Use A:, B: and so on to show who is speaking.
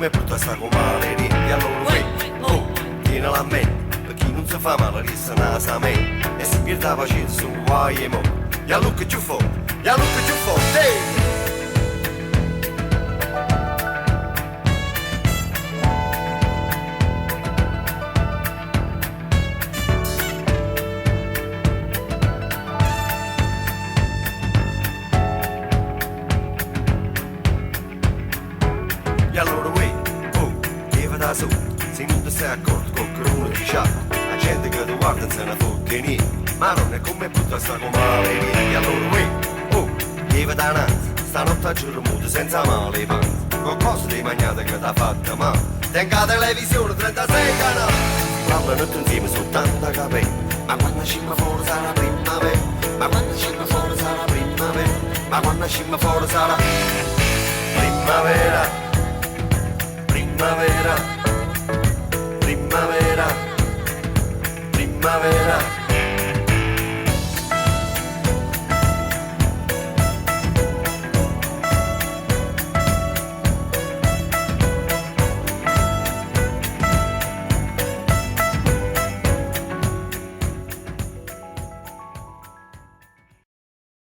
A: come brutta sta con male niente, allora oh, tienelo a mente, per chi non si fa male resta una samenta, e si pierde la pacienza su guai e mo, ya look at you for, ya look at you for, hey! E allora oh, che va da sotto, se non ti sei accorto con qualcheduno di ciacca, la gente che ti guarda non se ne fotte niente, maronna è come brutta sta con male niente. E allora oh, che va da nanzi, stanotte a giorno muto senza male panza, qualcosa di mangiata che t'ha fatta male, tenga la televisione 36 canali, parlano tutti insieme su 80 capelli, ma quando scimma fuori sarà primavera, ma quando scimma fuori sarà primavera, ma quando scimma fuori sarà primavera. Primavera, primavera, primavera.